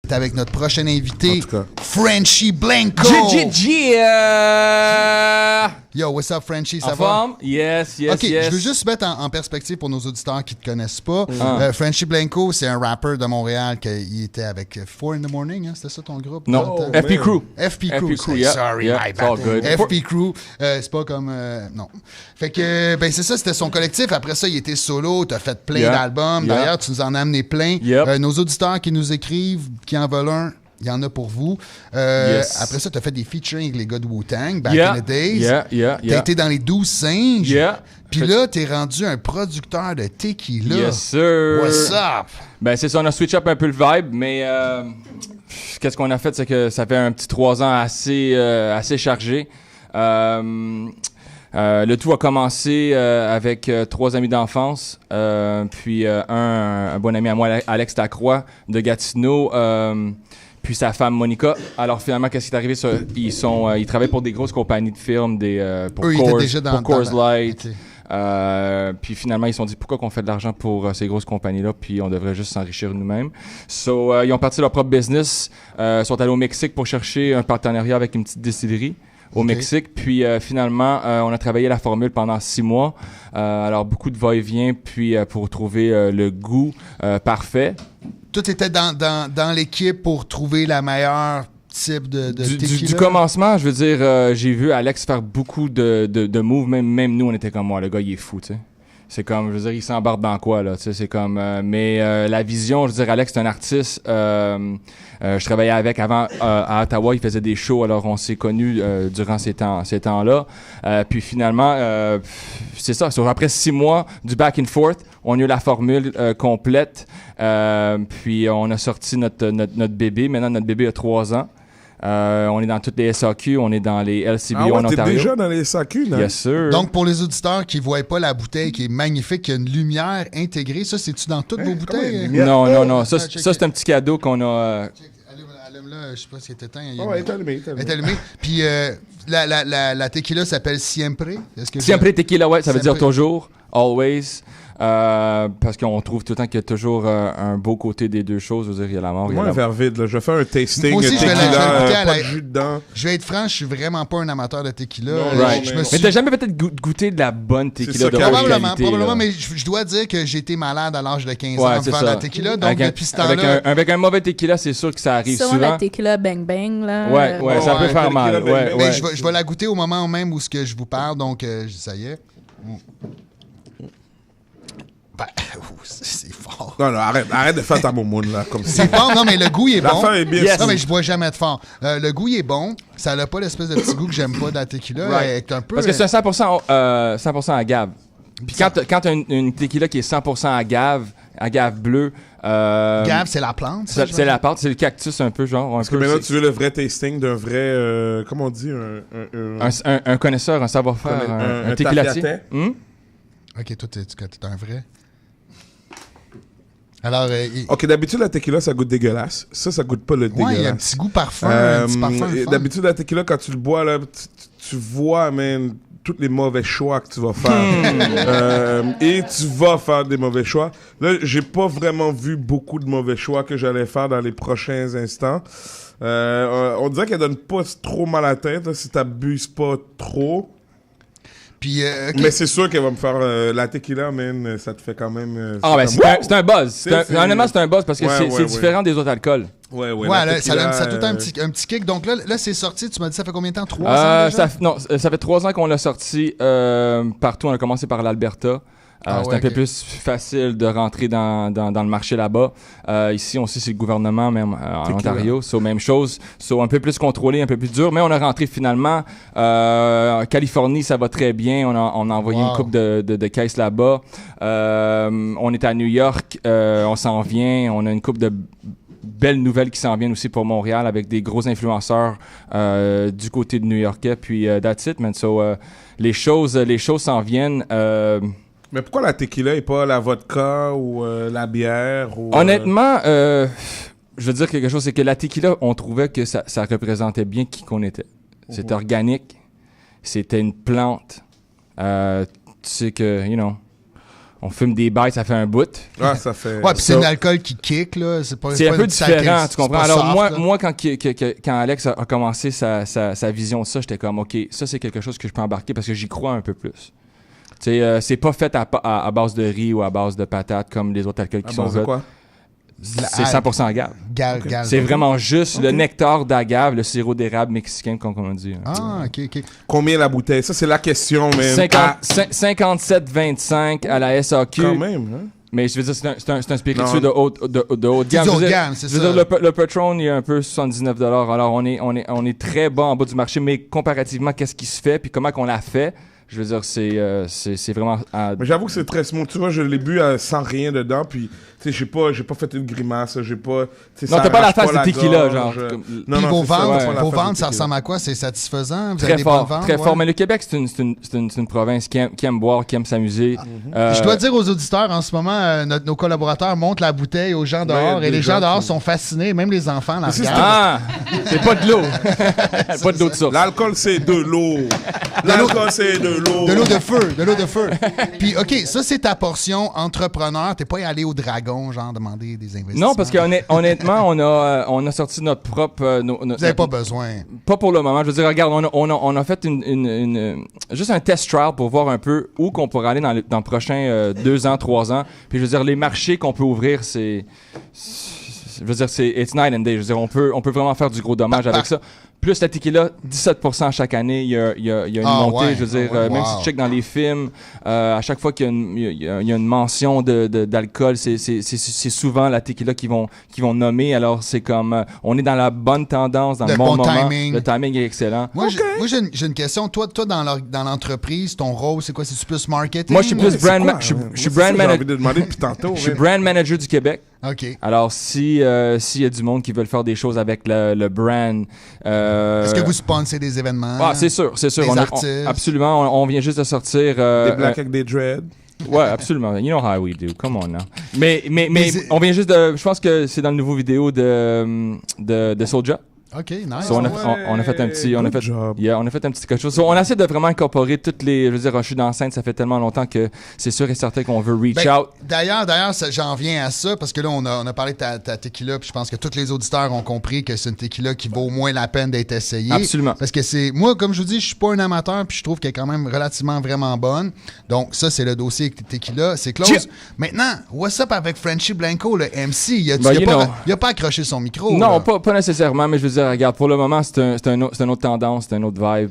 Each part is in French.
T'es avec notre prochain invité, En tout cas. Frenchie Blanco. Yo, what's up, Frenchie? Ça En va? forme? Yes. OK, je veux juste mettre en perspective pour nos auditeurs qui ne te connaissent pas. Frenchie Blanco, c'est un rapper de Montréal qui était avec 4 in the Morning, hein? C'était ça ton groupe? Non, Dans le temps? FP Crew. FP Crew. yeah. Sorry, Yeah, my it's all bad. good. FP Crew, c'est pas comme... non. Fait que, ben c'est ça, c'était son collectif. Après ça, il était solo, t'as fait plein d'albums. Yeah. D'ailleurs, tu nous en as amené plein. Yep. Nos auditeurs qui nous écrivent, qui en veulent un, il y en a pour vous. Yes. Après ça, t'as fait des featuring avec les gars de Wu-Tang, back in the days. T'as été dans les 12 singes. Puis là, t'es rendu un producteur de tequila. Yes, sir. What's up? Ben, c'est ça, on a switch up un peu le vibe, mais qu'est-ce qu'on a fait, c'est que ça fait un petit 3 ans assez chargé. Le tout a commencé avec 3 amis d'enfance, puis un bon ami à moi, Alex Lacroix, de Gatineau, puis sa femme Monica. Alors finalement, qu'est-ce qui est arrivé? Ils travaillent pour des grosses compagnies de films, pour Eux, ils étaient déjà pour Coors Light. OK. Puis finalement, ils se sont dit pourquoi qu'on fait de l'argent pour ces grosses compagnies-là, puis on devrait juste s'enrichir nous-mêmes. So, ils ont parti leur propre business, sont allés au Mexique pour chercher un partenariat avec une petite distillerie au Mexique. Puis finalement, on a travaillé la formule pendant 6 mois. Alors beaucoup de va-et-vient, puis pour trouver le goût parfait. Tout était dans l'équipe pour trouver la meilleure type de tequila. Du commencement, je veux dire, j'ai vu Alex faire beaucoup de moves, même nous, on était comme moi, le gars, il est fou, tu sais. C'est comme, je veux dire, il s'embarque dans quoi, là, tu sais, c'est comme... mais la vision, je veux dire, Alex, c'est un artiste. Je travaillais avec avant à Ottawa, il faisait des shows, alors on s'est connus durant ces temps-là. Puis finalement, c'est ça, après 6 mois du back and forth, on a eu la formule complète. Puis on a sorti notre bébé. Maintenant, notre bébé a 3 ans. On est dans toutes les SAQ, on est dans les LCBO en Ontario. T'es déjà dans les SAQ, là? Yes, sir. Donc, pour les auditeurs qui ne voient pas la bouteille qui est magnifique, il y a une lumière intégrée. Ça, c'est-tu dans toutes vos bouteilles? Non. Ça, c'est un petit cadeau qu'on a... Allume-la, je ne sais pas si elle est éteinte. Elle est allumée. Elle est allumée. Puis la tequila s'appelle Siempre. Siempre tequila, ouais, ça veut Siempre. dire toujours, always. Parce qu'on trouve tout le temps qu'il y a toujours un beau côté des deux choses. Je veux dire, il y a la mort, il y a Moi, la un verre vide, là. Je vais faire un tasting. Moi aussi, je vais tequila, goûter à pas la- de jus dedans. Je vais être franc, je suis vraiment pas un amateur de tequila. Non, Right. Je me Mais suis... t'as jamais peut-être goûté de la bonne tequila ça de qui haute arrive. qualité, Probablement, là. mais je dois dire que j'ai été malade à l'âge de 15 ans Ouais, en c'est buvant ça. de la tequila. Donc, Avec depuis ce temps-là... avec un mauvais tequila, c'est sûr que ça arrive Souvent, souvent. la tequila bang bang, là. Ouais, ça peut Ouais, faire mal. tequila, Ouais, ben, Mais ouais. je vais la goûter au moment même où ce que je vous parle, donc ça y est. Ben, c'est fort. Non, arrête de faire ta moumoune, là, comme ça. C'est fort, non, mais le goût, il est bon. L'affaire est bien. Non, mais je bois jamais de fort. Le goût, il est bon. Ça n'a pas l'espèce de petit goût que j'aime pas dans la tequila. Right. Elle est un peu... Parce que c'est un 100% agave. Puis quand t'as une tequila qui est 100% agave bleue... Gave, c'est la plante, ça, c'est la pâte, c'est le cactus un peu, genre. Parce que maintenant, tu veux le vrai tasting d'un vrai... comment on dit? Un connaisseur, un savoir-faire, un tequilatier. tafiatais. OK, toi, t'es un vrai. Alors, OK, d'habitude, la tequila, ça goûte dégueulasse. Ça goûte pas le ouais, il y a un dégueulasse. petit goût parfum, un petit parfum. Et fun. d'habitude, la tequila, quand tu le bois, là, tu vois, man, tous les mauvais choix que tu vas faire. Et tu vas faire des mauvais choix. Là, j'ai pas vraiment vu beaucoup de mauvais choix que j'allais faire dans les prochains instants. On dirait qu'elle donne pas trop mal à la tête, là, si t'abuses pas trop. Puis, OK. Mais c'est sûr qu'elle va me faire la tequila, man, ça te fait quand même... Ah, ben, comme- c'est un buzz. Honnêtement, c'est un buzz parce que Ouais, c'est ouais. différent des autres alcools. Ouais, Ouais, la là, tequila, ça a tout un petit kick. Donc là, c'est sorti. Tu m'as dit, ça fait combien de temps? 3 ans déjà? Ça fait 3 ans qu'on l'a sorti partout. On a commencé par l'Alberta. C'est un peu plus facile de rentrer dans le marché là-bas. Ici, on sait c'est le gouvernement même en Ontario. C'est même chose. C'est un peu plus contrôlé, un peu plus dur. Mais on a rentré finalement. En Californie, ça va très bien. On a envoyé une couple de caisses là-bas. On est à New York. On s'en vient. On a une couple de belles nouvelles qui s'en viennent aussi pour Montréal avec des gros influenceurs du côté de New-Yorkais. Puis that's it, man. So, les choses s'en viennent. Mais pourquoi la tequila et pas la vodka ou la bière ou, Honnêtement, je veux dire quelque chose, c'est que la tequila, on trouvait que ça représentait bien qui qu'on était. C'était organique, c'était une plante. Tu sais que, On fume des bails, ça fait un bout. Ah, ça fait... Ouais, puis c'est un alcool qui kick, là. C'est un peu différent, tu comprends? Alors, moi quand Alex a commencé sa vision de ça, j'étais comme, OK, ça, c'est quelque chose que je peux embarquer parce que j'y crois un peu plus. C'est pas fait à base de riz ou à base de patates comme les autres alcools qui sont faits. Quoi? C'est 100% agave. Okay. C'est vraiment juste le nectar d'agave, le sirop d'érable mexicain, comme on dit. Ah, OK. Combien la bouteille? Ça, c'est la question, man. 57,25 à la SAQ. Quand même, hein? Mais je veux dire, c'est un spiritueux de haute gamme. C'est haut de gamme, c'est ça. Le Patron, il est un peu 79$. Alors, on est très bas en bas du marché, mais comparativement, qu'est-ce qui se fait puis comment qu'on l'a fait, je veux dire, c'est vraiment... Mais j'avoue que c'est très smooth. Tu vois, je l'ai bu sans rien dedans, puis... Tu sais, j'ai pas fait une grimace, j'ai pas... Non, t'as pas la face de tequila, genre. Puis vos ventes, ça ressemble à quoi? C'est satisfaisant? Vous avez des bonnes ventes? Très fort. Mais le Québec, c'est une province qui aime boire, qui aime s'amuser. Je dois dire aux auditeurs, en ce moment, nos collaborateurs montrent la bouteille aux gens dehors, et les gens dehors sont fascinés, même les enfants la regardent. Ah! C'est pas de l'eau. Pas de l'eau de source. L'alcool, c'est de l'eau. L'alcool, c'est de l'eau. De l'eau de feu. Puis, OK, ça, c'est ta portion entrepreneur. T'es pas allé au Dragon, genre, demander des investissements. Non, parce qu'honnêtement, on a sorti notre propre... Vous n'avez pas besoin. Pas pour le moment. Je veux dire, regarde, on a fait juste un test trial pour voir un peu où qu'on pourrait aller dans les prochains 2 ans, 3 ans. Puis je veux dire, les marchés qu'on peut ouvrir, c'est it's night and day. Je veux dire, on peut vraiment faire du gros dommage avec ça. Plus la tequila, 17% chaque année, il y a une montée. Ouais, je veux dire, même si tu checkes dans les films, à chaque fois qu'il y a une mention d'alcool, c'est souvent la tequila qu'ils vont nommer. Alors, c'est comme, on est dans la bonne tendance, dans le bon moment. Timing. Le timing est excellent. Moi, j'ai une question. Toi, dans l'entreprise, ton rôle, c'est quoi? C'est-tu plus marketing? Moi, je suis plus brand manager. Je suis brand manager du Québec. OK. Alors, s'il y a du monde qui veut faire des choses avec le brand... Est-ce que vous sponsez des événements? Ah, c'est sûr. Des artistes? Absolument. On vient juste de sortir... des blacks avec des dreads. Ouais, absolument. You know how we do. Come on now. Mais on vient juste de... Je pense que c'est dans le nouveau vidéo de Soulja. OK, nice. So, on a fait un petit... on a fait un petit quelque chose. So, on essaie de vraiment incorporer toutes les... Je veux dire, je suis dans la scène, ça fait tellement longtemps que c'est sûr et certain qu'on veut reach out. D'ailleurs, j'en viens à ça, parce que là, on a parlé de ta tequila, puis je pense que tous les auditeurs ont compris que c'est une tequila qui vaut au moins la peine d'être essayée. Absolument. Parce que c'est... Moi, comme je vous dis, je suis pas un amateur, puis je trouve qu'elle est quand même relativement vraiment bonne. Donc, ça, c'est le dossier tequila. C'est close. Maintenant, what's up avec Frenchy Blanco, le MC? Il a pas accroché son micro. Non, pas nécessairement, mais je veux dire, regarde, pour le moment, c'est une autre tendance, c'est une autre vibe.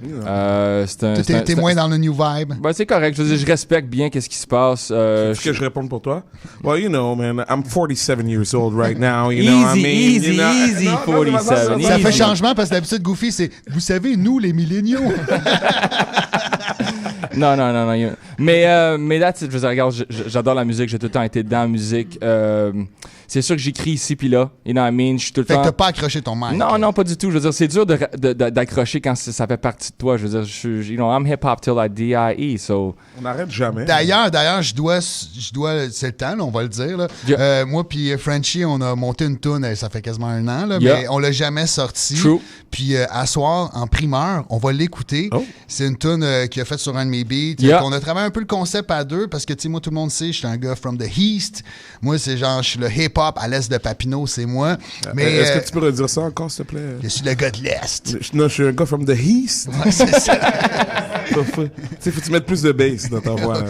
T'es moins dans le new vibe? Ben, c'est correct. Je veux dire, je respecte bien qu'est-ce qui se passe. Est-ce que je réponde pour toi? Well, you know, man, I'm 47 years old right now. You know, easy, 47. Ça fait changement parce que d'habitude, Goofy, c'est, vous savez, nous, les milléniaux. Non. Mais là, je veux dire, regarde, j'adore la musique. J'ai tout le temps été dans la musique. C'est sûr que j'écris ici puis là. You know what I mean? Je suis tout le temps... Fait que t'as pas accroché ton mic. Non, pas du tout. Je veux dire, c'est dur d'accrocher quand ça fait partie de toi. Je veux dire, I'm hip-hop till I die, so... On n'arrête jamais. D'ailleurs, je dois... C'est le temps, là, on va le dire. Là. Moi puis Frenchy, on a monté une toune, ça fait quasiment 1 an, là, mais on l'a jamais sorti. True. Puis à soir, en primeur, on va l'écouter. Oh. C'est une toune qu'il a faite sur un de mes beats. On a travaillé un peu le concept à 2 parce que, tu sais, moi, tout le monde sait, je suis un gars from the East. Moi, c'est genre, je suis le hip-hop à l'est de Papineau, c'est moi. Mais est-ce que tu peux redire ça encore, s'il te plaît? Je suis le gars de l'Est. Non, je suis un gars from the East. Ouais, c'est ça. Faut que tu mettes plus de bass dans ta voix.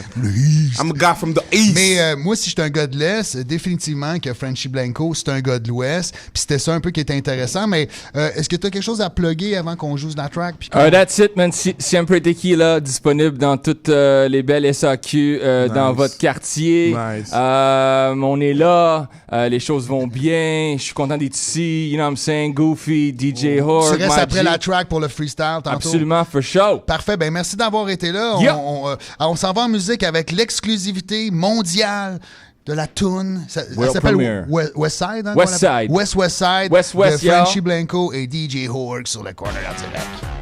I'm a guy from the East. Mais moi, si je suis un gars de l'Est, définitivement que Frenchy Blanco, c'est un gars de l'Ouest. Puis c'était ça un peu qui était intéressant. Mais est-ce que tu as quelque chose à plugger avant qu'on joue la track? That's it, man. Siempre Tequila, disponible dans toutes les belles SAQ dans votre quartier. Nice. On est là. Les choses vont bien. Je suis content d'être ici. You know what I'm saying? Goofy, DJ Horde. Tu restes après la track pour le freestyle tantôt? Absolument, for sure. Parfait. Ben merci d'avoir été là. On s'en va en musique avec l'exclusivité mondiale de la toune. Ça s'appelle West Side. Hein, West Side. West Side. West, de Frenchy Blanco et DJ Horde sur le corner en direct.